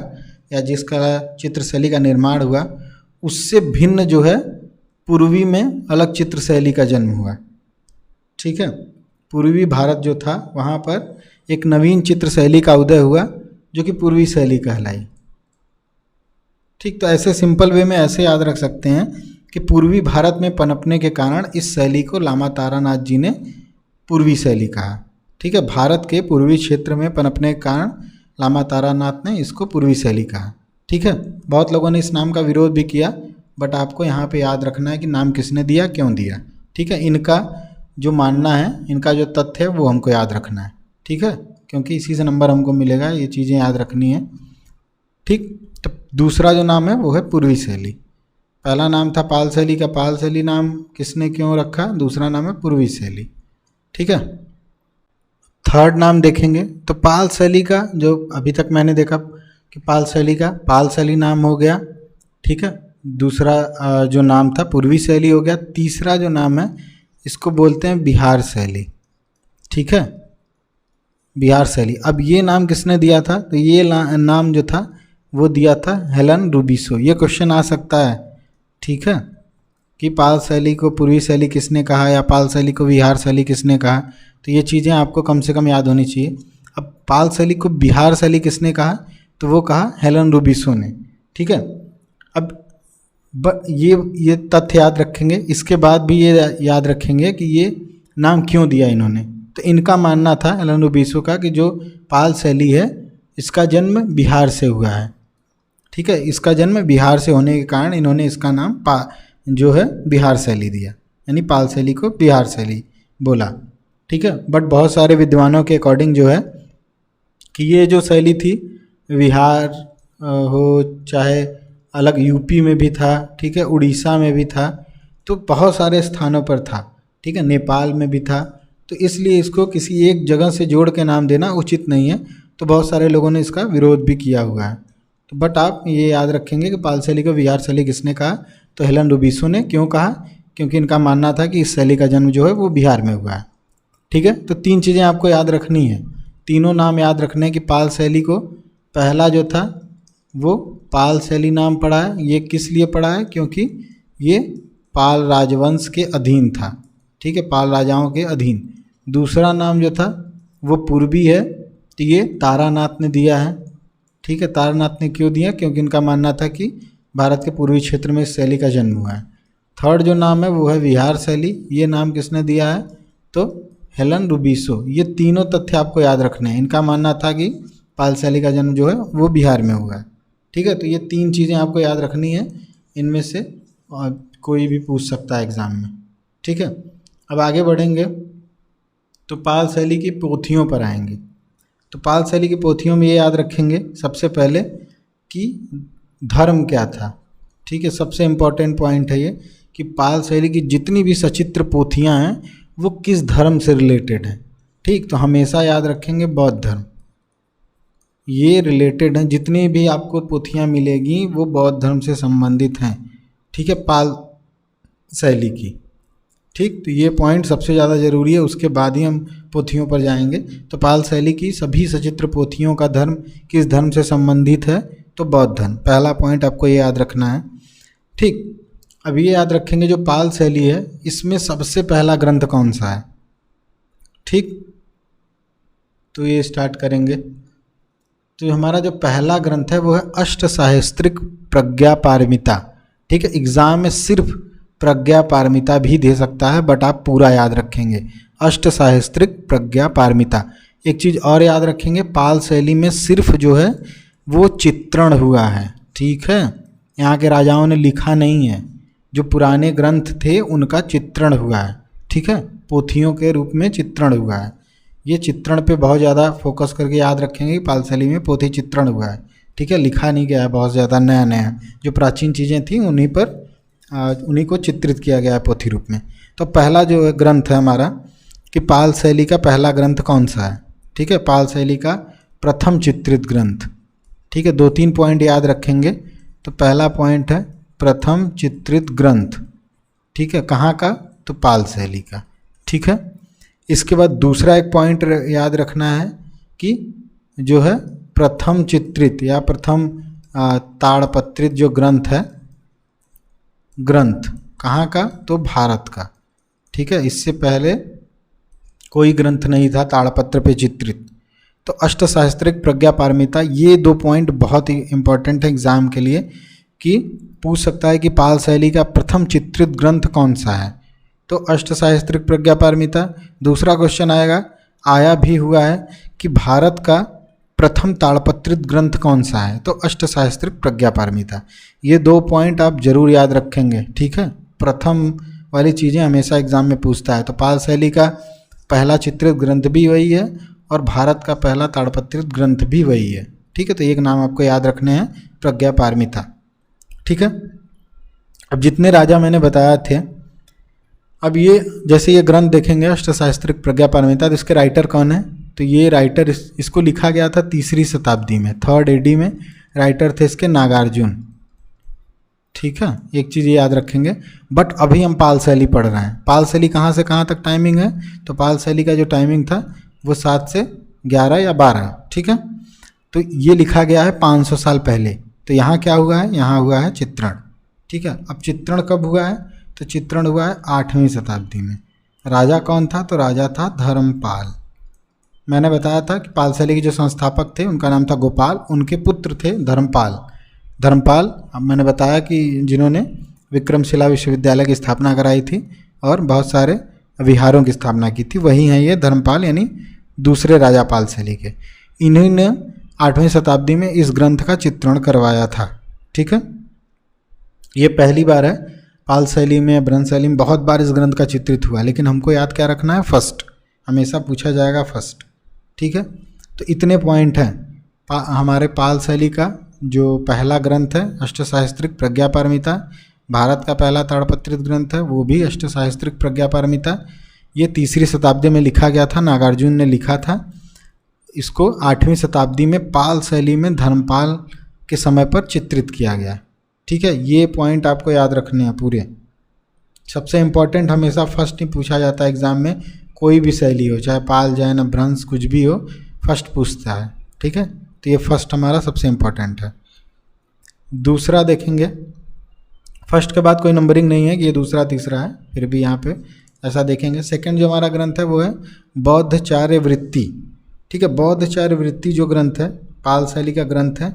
या जिस कला चित्र शैली का निर्माण हुआ, उससे भिन्न जो है पूर्वी में अलग चित्र शैली का जन्म हुआ। ठीक है, पूर्वी भारत जो था वहाँ पर एक नवीन चित्र शैली का उदय हुआ जो कि पूर्वी शैली कहलाई। ठीक, तो ऐसे सिंपल वे में ऐसे याद रख सकते हैं कि पूर्वी भारत में पनपने के कारण इस शैली को लामा तारानाथ जी ने पूर्वी शैली कहा। ठीक है, भारत के पूर्वी क्षेत्र में पनपने के कारण लामा तारानाथ ने इसको पूर्वी शैली कहा। ठीक है, बहुत लोगों ने इस नाम का विरोध भी किया, बट आपको यहाँ पे याद रखना है कि नाम किसने दिया, क्यों दिया। ठीक है, इनका जो मानना है, इनका जो तथ्य है वो हमको याद रखना है। ठीक है, क्योंकि इसी से नंबर हमको मिलेगा, ये चीज़ें याद रखनी है। ठीक, तो दूसरा जो नाम है वो है पूर्वी शैली। पहला नाम था पाल शैली का, पाल शैली नाम किसने क्यों रखा, दूसरा नाम है पूर्वी शैली। ठीक है, थर्ड नाम देखेंगे तो पाल शैली का, जो अभी तक मैंने देखा कि पाल शैली का पाल शैली नाम हो गया। ठीक है, दूसरा जो नाम था पूर्वी शैली हो गया। तीसरा जो नाम है इसको बोलते हैं बिहार शैली। ठीक है, बिहार शैली। अब ये नाम किसने दिया था, तो ये नाम जो था वो दिया था हेलन रूबिसो। ये क्वेश्चन आ सकता है। ठीक है, कि पाल शैली को पूर्वी शैली किसने कहा या पाल शैली को बिहार शैली किसने कहा, तो ये चीज़ें आपको कम से कम याद होनी चाहिए। अब पाल शैली को बिहार शैली किसने कहा, तो वो कहा हेलन रूबिसो ने। ठीक है, अब ये तथ्य याद रखेंगे। इसके बाद भी ये याद रखेंगे कि ये नाम क्यों दिया इन्होंने। तो इनका मानना था हेलन रूबिसो का कि जो पाल शैली है इसका जन्म बिहार से हुआ है। ठीक है, इसका जन्म बिहार से होने के कारण इन्होंने इसका नाम जो है बिहार शैली दिया, यानी पाल शैली को बिहार शैली बोला। ठीक है, बट बहुत सारे विद्वानों के अकॉर्डिंग जो है कि ये जो शैली थी, बिहार हो चाहे अलग यूपी में भी था, ठीक है, उड़ीसा में भी था, तो बहुत सारे स्थानों पर था, ठीक है, नेपाल में भी था। तो इसलिए इसको किसी एक जगह से जोड़ के नाम देना उचित नहीं है, तो बहुत सारे लोगों ने इसका विरोध भी किया हुआ है। तो बट आप ये याद रखेंगे कि पाल शैली को विहार शैली किसने कहा, तो हेलन रुबिसो ने। क्यों कहा, क्योंकि इनका मानना था कि इस शैली का जन्म जो है वो बिहार में हुआ है, ठीक है। तो 3 चीज़ें आपको याद रखनी है, तीनों नाम याद रखने हैं कि पाल शैली को पहला जो था वो पाल शैली नाम पड़ा है। ये किस लिए पड़ा है, क्योंकि ये पाल राजवंश के अधीन था, ठीक है, पाल राजाओं के अधीन। दूसरा नाम जो था वो पूर्वी है, तो ये तारानाथ ने दिया है, ठीक है। तारानाथ ने क्यों दिया, क्योंकि इनका मानना था कि भारत के पूर्वी क्षेत्र में इस शैली का जन्म हुआ है। थर्ड जो नाम है वो है विहार शैली, ये नाम किसने दिया है, तो हेलन रुबिसो। ये तीनों तथ्य आपको याद रखने हैं। इनका मानना था कि पाल शैली का जन्म जो है वो बिहार में हुआ है, ठीक है। तो ये 3 चीज़ें आपको याद रखनी है, इनमें से कोई भी पूछ सकता है एग्ज़ाम में, ठीक है। अब आगे बढ़ेंगे तो पाल शैली की पोथियों पर आएंगे। तो पाल शैली की पोथियों में ये याद रखेंगे सबसे पहले कि धर्म क्या था, ठीक है। सबसे इम्पॉर्टेंट पॉइंट है ये कि पाल शैली की जितनी भी सचित्र पोथियाँ हैं वो किस धर्म से रिलेटेड हैं, ठीक। तो हमेशा याद रखेंगे बौद्ध धर्म, ये रिलेटेड हैं। जितनी भी आपको पोथियाँ मिलेगी वो बौद्ध धर्म से संबंधित हैं, ठीक है, पाल शैली की, ठीक। तो ये पॉइंट सबसे ज़्यादा ज़रूरी है, उसके बाद ही हम पोथियों पर जाएंगे। तो पाल शैली की सभी सचित्र पोथियों का धर्म किस धर्म से संबंधित है, तो बौद्ध धर्म। पहला पॉइंट आपको ये याद रखना है, ठीक। अब ये याद रखेंगे जो पाल शैली है इसमें सबसे पहला ग्रंथ कौन सा है, ठीक। तो ये स्टार्ट करेंगे। तो हमारा जो पहला ग्रंथ है वो है अष्टसाहस्त्रिक प्रज्ञा पारमिता, ठीक है। एग्जाम में सिर्फ प्रज्ञा पारमिता भी दे सकता है, बट आप पूरा याद रखेंगे अष्टसाहस्त्रिक प्रज्ञा पारमिता। एक चीज़ और याद रखेंगे, पाल शैली में सिर्फ जो है वो चित्रण हुआ है, ठीक है। यहाँ के राजाओं ने लिखा नहीं है, जो पुराने ग्रंथ थे उनका चित्रण हुआ है, ठीक है, पोथियों के रूप में चित्रण हुआ है। ये चित्रण पे बहुत ज़्यादा फोकस करके याद रखेंगे कि पाल शैली में पोथी चित्रण हुआ है, ठीक है, लिखा नहीं गया है बहुत ज़्यादा, नया नया जो प्राचीन चीज़ें थी उन्हीं को चित्रित किया गया है पोथी रूप में। तो पहला जो ग्रंथ है हमारा कि पाल शैली का पहला ग्रंथ कौन सा है, ठीक है, पाल शैली का प्रथम चित्रित ग्रंथ, ठीक है। 2-3 पॉइंट याद रखेंगे। तो पहला पॉइंट है प्रथम चित्रित ग्रंथ, ठीक है, कहाँ का, तो पाल शैली का, ठीक है। इसके बाद दूसरा एक पॉइंट याद रखना है कि जो है प्रथम चित्रित या प्रथम ताड़पत्रित जो ग्रंथ है, ग्रंथ कहाँ का, तो भारत का, ठीक है। इससे पहले कोई ग्रंथ नहीं था ताड़पत्र पे चित्रित। तो अष्टसाहस्त्रिक प्रज्ञा पारमिता, ये 2 पॉइंट बहुत ही इंपॉर्टेंट है एग्जाम के लिए कि पूछ सकता है कि पाल शैली का प्रथम चित्रित ग्रंथ कौन सा है, तो अष्टसाहस्त्रिक प्रज्ञा पारमिता। दूसरा क्वेश्चन आया भी हुआ है कि भारत का प्रथम ताड़पत्रित ग्रंथ कौन सा है, तो अष्टसाहस्त्रिक प्रज्ञा पारमिता। ये 2 पॉइंट आप जरूर याद रखेंगे, ठीक है। प्रथम वाली चीज़ें हमेशा एग्जाम में पूछता है। तो पाल शैली का पहला चित्रित ग्रंथ भी वही है और भारत का पहला ताड़पत्रित ग्रंथ भी वही है, ठीक है। तो एक नाम आपको याद रखने हैं प्रज्ञा पारमिता, ठीक है। अब जितने राजा मैंने बताया थे, अब ये जैसे ये ग्रंथ देखेंगे अष्टसाहस्त्रिक प्रज्ञा पारमिता, तो इसके राइटर कौन है, तो ये राइटर इसको लिखा गया था 3री शताब्दी में, 3rd AD में राइटर थे इसके नागार्जुन, ठीक है। एक चीज़ ये याद रखेंगे। बट अभी हम पाल शैली पढ़ रहे हैं। पाल शैली कहाँ से कहाँ तक टाइमिंग है, तो पाल शैली का जो टाइमिंग था वो 7 से 11 या 12, ठीक है। तो ये लिखा गया है 500 साल पहले। तो यहाँ क्या हुआ है, यहाँ हुआ है चित्रण, ठीक है। अब चित्रण कब हुआ है, तो चित्रण हुआ है 8वीं शताब्दी में। राजा कौन था, तो राजा था धर्मपाल। मैंने बताया था कि पाल शैली के जो संस्थापक थे उनका नाम था गोपाल, उनके पुत्र थे धर्मपाल। अब मैंने बताया कि जिन्होंने विक्रमशिला विश्वविद्यालय की स्थापना कराई थी और बहुत सारे विहारों की स्थापना की थी, वही हैं ये धर्मपाल, यानी दूसरे राजा पाल शैली के। इन्हीं ने 8वीं शताब्दी में इस ग्रंथ का चित्रण करवाया था, ठीक है। ये पहली बार है पाल शैली में, ब्रह्म शैली में बहुत बार इस ग्रंथ का चित्रित हुआ, लेकिन हमको याद क्या रखना है, फर्स्ट, हमेशा पूछा जाएगा फर्स्ट, ठीक है। तो इतने पॉइंट हैं हमारे पाल शैली का जो पहला ग्रंथ है अष्टसाहस्त्रिक प्रज्ञापारमिता, भारत का पहला ताड़पत्रित ग्रंथ है वो भी अष्टसाहस्त्रिक प्रज्ञापारमिता। ये 3री शताब्दी में लिखा गया था, नागार्जुन ने लिखा था। इसको 8वीं शताब्दी में पाल शैली में धर्मपाल के समय पर चित्रित किया गया। ठीक है, ये पॉइंट आपको याद रखने हैं पूरे। सबसे इम्पोर्टेंट हमेशा फर्स्ट ही पूछा जाता है एग्जाम में, कोई भी शैली हो, चाहे पाल, जैन, अपभ्रंश कुछ भी हो, फर्स्ट पूछता है। ठीक है, तो ये फर्स्ट हमारा सबसे इम्पोर्टेंट है। दूसरा देखेंगे, फर्स्ट के बाद कोई नंबरिंग नहीं है कि ये दूसरा तीसरा है, फिर भी यहाँ पे ऐसा देखेंगे। सेकंड जो हमारा ग्रंथ है वो है बौद्धचार्य वृत्ति। ठीक है, बौद्धचार्य वृत्ति जो ग्रंथ है पाल शैली का ग्रंथ है।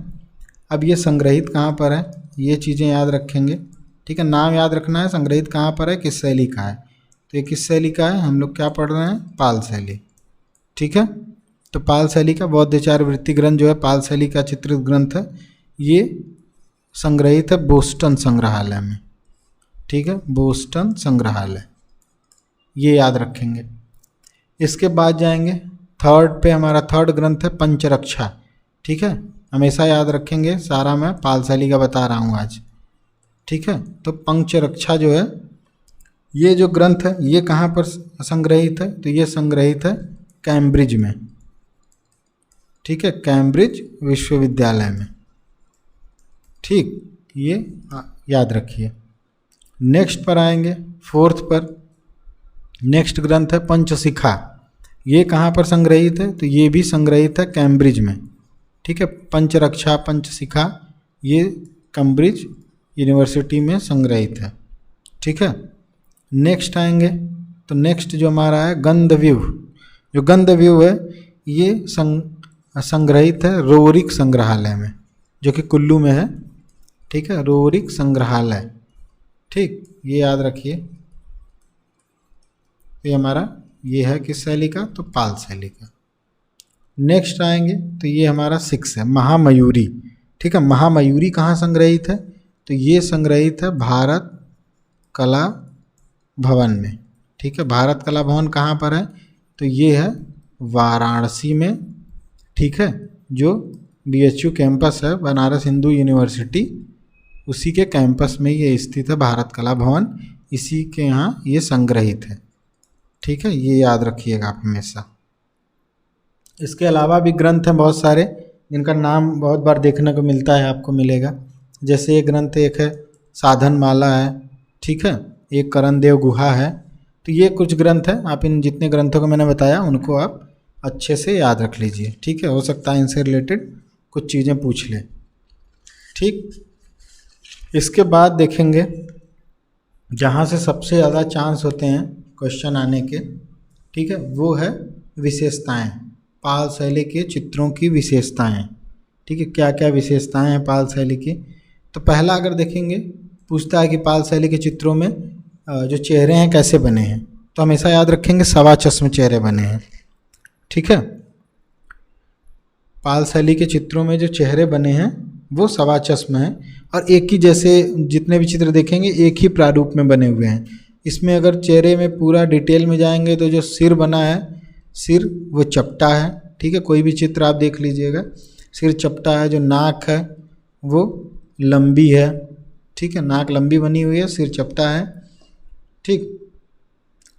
अब ये संग्रहित कहाँ पर है, ये चीज़ें याद रखेंगे। ठीक है, नाम याद रखना है, संग्रहित कहाँ पर है, किस शैली का है। तो ये किस शैली का है, हम लोग क्या पढ़ रहे हैं, पाल शैली। ठीक है, तो पाल शैली का बौद्धचार्य वृत्ति ग्रंथ जो है पाल शैली का चित्रित ग्रंथ है, ये संग्रहित है बोस्टन संग्रहालय में। ठीक है, बोस्टन संग्रहालय, ये याद रखेंगे। इसके बाद जाएंगे थर्ड पे, हमारा थर्ड ग्रंथ है पंचरक्षा। ठीक है, हमेशा याद रखेंगे, सारा मैं पाल शैली का बता रहा हूँ आज। ठीक है, तो पंचरक्षा जो है ये जो ग्रंथ है ये कहाँ पर संग्रहित है, तो ये संग्रहित है कैम्ब्रिज में। ठीक है, कैम्ब्रिज विश्वविद्यालय में। ठीक, ये याद रखिए। नेक्स्ट पर आएंगे, फोर्थ पर। नेक्स्ट ग्रंथ है पंचशिखा। ये कहाँ पर संग्रहित है, तो ये भी संग्रहित है कैम्ब्रिज में। ठीक है, पंचरक्षा पंचशिखा ये कैम्ब्रिज यूनिवर्सिटी में संग्रहित है। ठीक है, नेक्स्ट आएंगे, तो नेक्स्ट जो हमारा है गंधव्यूह। जो गंधव्यूह है ये संग्रहित है रोरिक संग्रहालय में, जो कि कुल्लू में है। ठीक है, रोरिक संग्रहालय। ठीक, ये याद रखिए। ये हमारा ये है किस शैली का, तो पाल शैली का। नेक्स्ट आएंगे तो ये हमारा 6 है महामयूरी। ठीक है, महामयूरी कहाँ संग्रहित है, तो ये संग्रहित है भारत कला भवन में। ठीक है, भारत कला भवन कहाँ पर है, तो ये है वाराणसी में। ठीक है, जो BHU कैंपस है बनारस हिंदू यूनिवर्सिटी, उसी के कैंपस में ये स्थित है भारत कला भवन, इसी के यहाँ ये संग्रहित है। ठीक है, ये याद रखिएगा आप हमेशा। इसके अलावा भी ग्रंथ हैं बहुत सारे जिनका नाम बहुत बार देखने को मिलता है, आपको मिलेगा। जैसे ये ग्रंथ एक है साधन माला है। ठीक है, एक करणदेव गुहा है। तो ये कुछ ग्रंथ हैं, आप इन जितने ग्रंथों को मैंने बताया उनको आप अच्छे से याद रख लीजिए। ठीक है, हो सकता है इनसे रिलेटेड कुछ चीज़ें पूछ लें। ठीक, इसके बाद देखेंगे जहाँ से सबसे ज़्यादा चांस होते हैं क्वेश्चन आने के। ठीक है, वो है विशेषताएं, पाल शैली के चित्रों की विशेषताएं। ठीक है, क्या क्या विशेषताएं हैं पाल शैली की। तो पहला अगर देखेंगे, पूछता है कि पाल शैली के चित्रों में जो चेहरे हैं कैसे बने हैं, तो हमेशा याद रखेंगे सवा चश्म चेहरे बने हैं। ठीक है, पाल शैली के चित्रों में जो चेहरे बने हैं वो सवा चश्म है, और एक ही जैसे जितने भी चित्र देखेंगे एक ही प्रारूप में बने हुए हैं। इसमें अगर चेहरे में पूरा डिटेल में जाएंगे तो जो सिर बना है, सिर वो चपटा है। ठीक है, कोई भी चित्र आप देख लीजिएगा, सिर चपटा है। जो नाक है वो लंबी है। ठीक है, नाक लंबी बनी हुई है, सिर चपटा है। ठीक,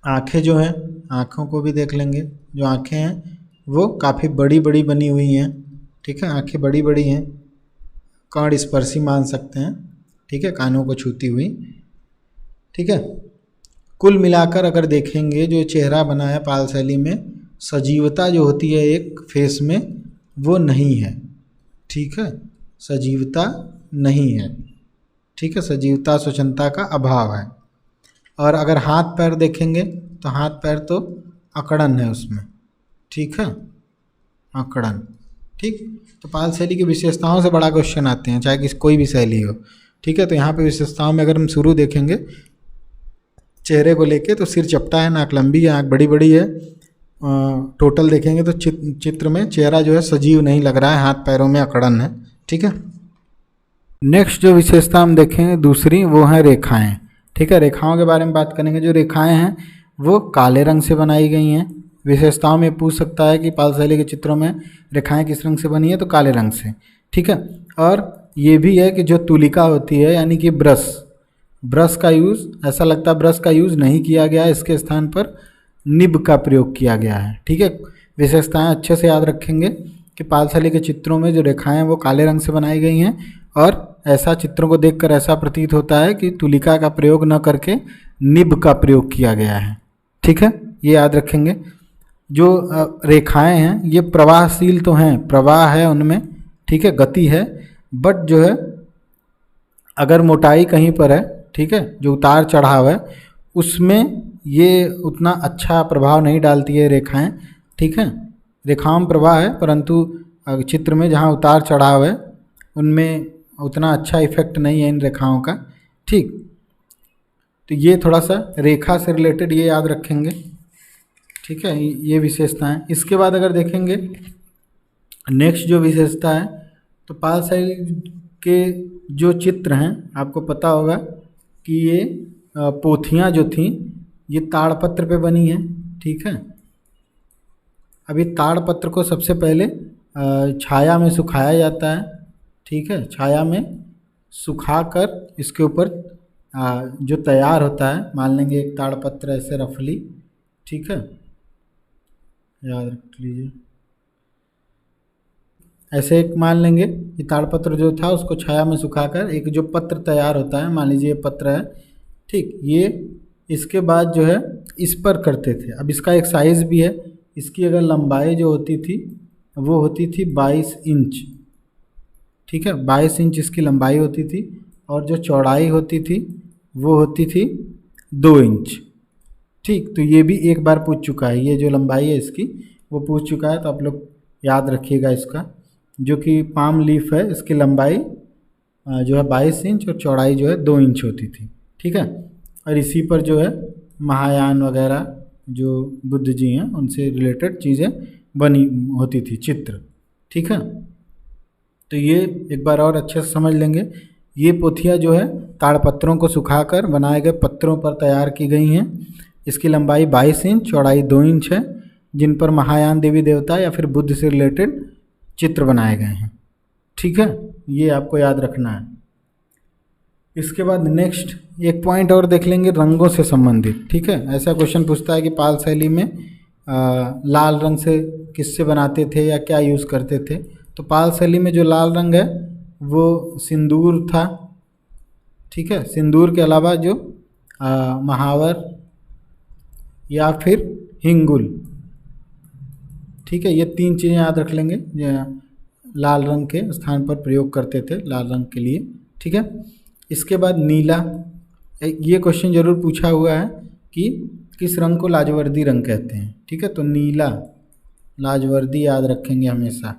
आँखें जो हैं, आँखों को भी देख लेंगे, जो आँखें हैं वो काफ़ी बड़ी बड़ी बनी हुई हैं। ठीक है, आँखें बड़ी बड़ी हैं, कर्ण स्पर्शी मान सकते हैं। ठीक है, कानों को छूती हुई। ठीक है, कुल मिलाकर अगर देखेंगे जो चेहरा बना है पाल शैली में, सजीवता जो होती है एक फेस में वो नहीं है। ठीक है, सजीवता नहीं है। ठीक है, सजीवता स्वच्छता का अभाव है। और अगर हाथ पैर देखेंगे तो हाथ पैर तो अकड़न है उसमें। ठीक है, अकड़न। ठीक, तो पाल शैली की विशेषताओं से बड़ा क्वेश्चन आते हैं, चाहे कोई भी शैली हो। ठीक है, तो यहाँ पे विशेषताओं में अगर हम शुरू देखेंगे चेहरे को लेके, तो सिर चपटा है, नाक लंबी है, आँख बड़ी बड़ी है। टोटल देखेंगे तो चित्र में चेहरा जो है सजीव नहीं लग रहा है, हाथ पैरों में अकड़न है। ठीक है, नेक्स्ट जो विशेषता हम देखेंगे दूसरी, वो है रेखाएं। ठीक है, रेखाओं के बारे में बात करेंगे। जो रेखाएं हैं वो काले रंग से बनाई गई हैं। विशेषताओं में पूछ सकता है कि पाल शैली के चित्रों में रेखाएं किस रंग से बनी है, तो काले रंग से। ठीक है, और ये भी है कि जो तुलिका होती है यानी कि ब्रश का यूज़, ऐसा लगता है ब्रश का यूज़ नहीं किया गया है, इसके स्थान पर निब का प्रयोग किया गया है। ठीक है, विशेषताएं अच्छे से याद रखेंगे कि पालशैली के चित्रों में जो रेखाएं हैं वो काले रंग से बनाई गई हैं और ऐसा चित्रों को देखकर ऐसा प्रतीत होता है कि तुलिका का प्रयोग न करके निब का प्रयोग किया गया है। ठीक है, ये याद रखेंगे। जो रेखाएं हैं ये प्रवाहशील तो हैं, प्रवाह है उनमें, ठीक है, गति है, बट जो है अगर मोटाई कहीं पर है, ठीक है, जो उतार चढ़ाव है उसमें ये उतना अच्छा प्रभाव नहीं डालती है रेखाएं। ठीक है, रेखाओं में प्रवाह है परंतु चित्र में जहाँ उतार चढ़ाव है उनमें उतना अच्छा इफेक्ट नहीं है इन रेखाओं का। ठीक, तो ये थोड़ा सा रेखा से रिलेटेड ये याद रखेंगे। ठीक है, ये विशेषताएं। इसके बाद अगर देखेंगे नेक्स्ट जो विशेषता है, तो पालशैली के जो चित्र हैं आपको पता होगा कि ये पोथियाँ जो थीं ये ताड़पत्र पे बनी हैं। ठीक है, अभी ताड़पत्र को सबसे पहले छाया में सुखाया जाता है। ठीक है, छाया में सुखाकर इसके ऊपर जो तैयार होता है, मान लेंगे एक ताड़पत्र ऐसे रफली, ठीक है, याद रख लीजिए, ऐसे एक मान लेंगे कि ताड़पत्र जो था उसको छाया में सुखाकर एक जो पत्र तैयार होता है, मान लीजिए ये पत्र है। ठीक, ये इसके बाद जो है इस पर करते थे। अब इसका एक साइज़ भी है, इसकी अगर लंबाई जो होती थी वो होती थी 22 इंच। ठीक है, 22 इंच इसकी लंबाई होती थी और जो चौड़ाई होती थी वो होती थी 2 इंच। ठीक, तो ये भी एक बार पूछ चुका है, ये जो लंबाई है इसकी वो पूछ चुका है, तो आप लोग याद रखिएगा इसका। जो कि पाम लीफ है इसकी लंबाई जो है 22 इंच और चौड़ाई जो है 2 इंच होती थी। ठीक है, और इसी पर जो है महायान वगैरह जो बुद्ध जी हैं उनसे रिलेटेड चीज़ें बनी होती थी, चित्र। ठीक है, तो ये एक बार और अच्छे से समझ लेंगे। ये पोथियाँ जो है ताड़पत्रों को सुखाकर बनाए गए पत्रों पर तैयार की गई हैं। इसकी लंबाई 22 इंच, चौड़ाई 2 इंच है, जिन पर महायान देवी देवता या फिर बुद्ध से रिलेटेड चित्र बनाए गए हैं। ठीक है, ये आपको याद रखना है। इसके बाद नेक्स्ट एक पॉइंट और देख लेंगे रंगों से संबंधित। ठीक है, ऐसा क्वेश्चन पूछता है कि पालशैली में लाल रंग से किससे बनाते थे या क्या यूज़ करते थे। तो पालशैली में जो लाल रंग है वो सिंदूर था। ठीक है, सिंदूर के अलावा जो महावर या फिर हिंगुल, ठीक है, ये 3 चीज़ें याद रख लेंगे लाल रंग के स्थान पर प्रयोग करते थे लाल रंग के लिए। ठीक है, इसके बाद नीला, ये क्वेश्चन जरूर पूछा हुआ है कि किस रंग को लाजवर्दी रंग कहते हैं। ठीक है, तो नीला लाजवर्दी याद रखेंगे हमेशा,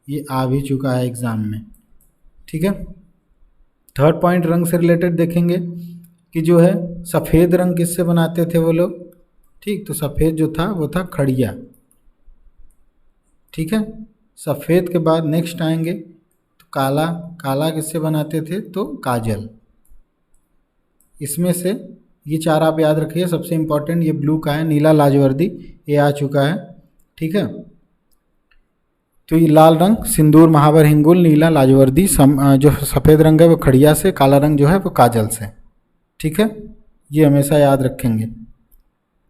ये आ भी चुका है एग्ज़ाम में। ठीक है, थर्ड पॉइंट रंग से रिलेटेड देखेंगे कि जो है सफ़ेद रंग किससे बनाते थे वो लोग। ठीक, तो सफ़ेद जो था वो था खड़िया। ठीक है, सफ़ेद के बाद नेक्स्ट आएंगे तो काला, काला किससे बनाते थे तो काजल। इसमें से ये 4 आप याद रखिए। सबसे इम्पोर्टेंट ये ब्लू का है, नीला लाजवर्दी, ये आ चुका है। ठीक है, तो ये लाल रंग सिंदूर महावर हिंगुल, नीला लाजवर्दी, जो सफ़ेद रंग है वो खड़िया से, काला रंग जो है वो काजल से। ठीक है, ये हमेशा याद रखेंगे।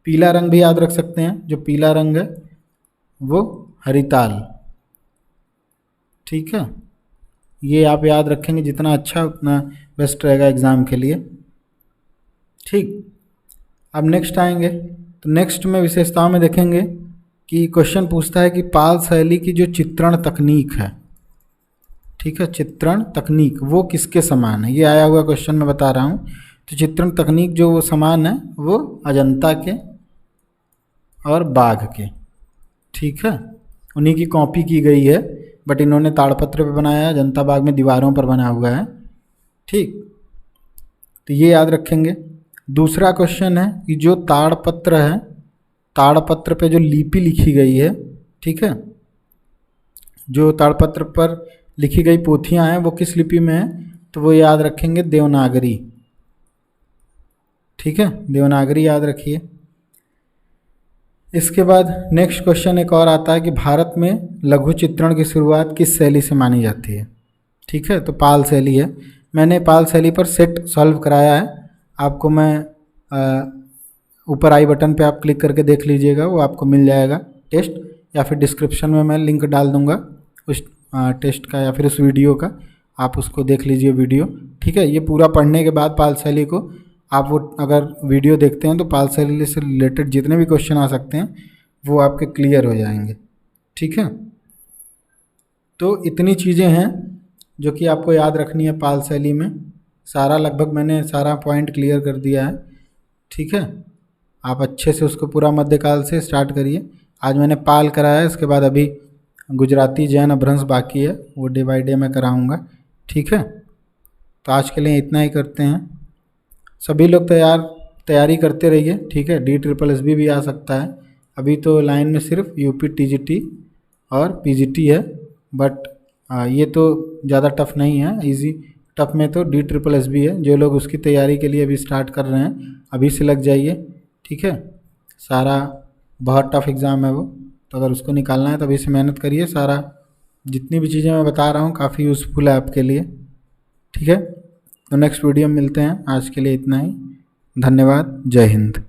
पीला रंग भी याद रख सकते हैं, जो पीला रंग है वो हरिताल। ठीक है, ये आप याद रखेंगे, जितना अच्छा उतना बेस्ट रहेगा एग्ज़ाम के लिए। ठीक, अब नेक्स्ट आएंगे तो नेक्स्ट में विशेषताओं में देखेंगे कि क्वेश्चन पूछता है कि पालशैली की जो चित्रण तकनीक है, ठीक है, चित्रण तकनीक वो किसके समान है। ये आया हुआ क्वेश्चन मैं बता रहा हूँ। तो चित्रण तकनीक जो वो समान है वो अजंता के और बाघ के। ठीक है, उन्हीं की कॉपी की गई है, बट इन्होंने ताड़पत्र पे बनाया है, अजंता बाग में दीवारों पर बना हुआ है। ठीक, तो ये याद रखेंगे। दूसरा क्वेश्चन है कि जो ताड़पत्र है, ताड़पत्र पे जो लिपि लिखी गई है, ठीक है, जो ताड़पत्र पर लिखी गई पोथियाँ हैं वो किस लिपि में है, तो वो याद रखेंगे देवनागरी। ठीक है, देवनागरी याद रखिए। इसके बाद नेक्स्ट क्वेश्चन एक और आता है कि भारत में लघु चित्रण की शुरुआत किस शैली से मानी जाती है। ठीक है। तो पाल शैली है, मैंने पाल शैली पर सेट सॉल्व कराया है। आपको मैं ऊपर आई बटन पे आप क्लिक करके देख लीजिएगा, वो आपको मिल जाएगा टेस्ट, या फिर डिस्क्रिप्शन में मैं लिंक डाल दूंगा उस टेस्ट का या फिर उस वीडियो का, आप उसको देख लीजिए वीडियो। ठीक है, ये पूरा पढ़ने के बाद पाल शैली को आप वो अगर वीडियो देखते हैं तो पाल शैली से रिलेटेड जितने भी क्वेश्चन आ सकते हैं वो आपके क्लियर हो जाएंगे। ठीक है, तो इतनी चीज़ें हैं जो कि आपको याद रखनी है पाल शैली में। सारा लगभग मैंने सारा पॉइंट क्लियर कर दिया है। ठीक है, आप अच्छे से उसको पूरा मध्यकाल से स्टार्ट करिए। आज मैंने पाल कराया है, इसके बाद अभी गुजराती जैन अपभ्रंश बाकी है, वो डे बाय डे मैं कराऊंगा। ठीक है, तो आज के लिए इतना ही करते हैं। सभी लोग तैयारी करते रहिए। ठीक है, DSSB भी आ सकता है। अभी तो लाइन में सिर्फ UP TGT और PGT है, बट ये तो ज़्यादा टफ नहीं है, इजी टफ में तो DSSB है। जो लोग उसकी तैयारी के लिए अभी स्टार्ट कर रहे हैं अभी से लग जाइए। ठीक है, सारा बहुत टफ एग्ज़ाम है वो, तो अगर उसको निकालना है तो अभी से मेहनत करिए। सारा जितनी भी चीज़ें मैं बता रहा हूँ काफ़ी यूज़फुल है आपके लिए। ठीक है, तो नेक्स्ट वीडियो में मिलते हैं। आज के लिए इतना ही, धन्यवाद, जय हिंद।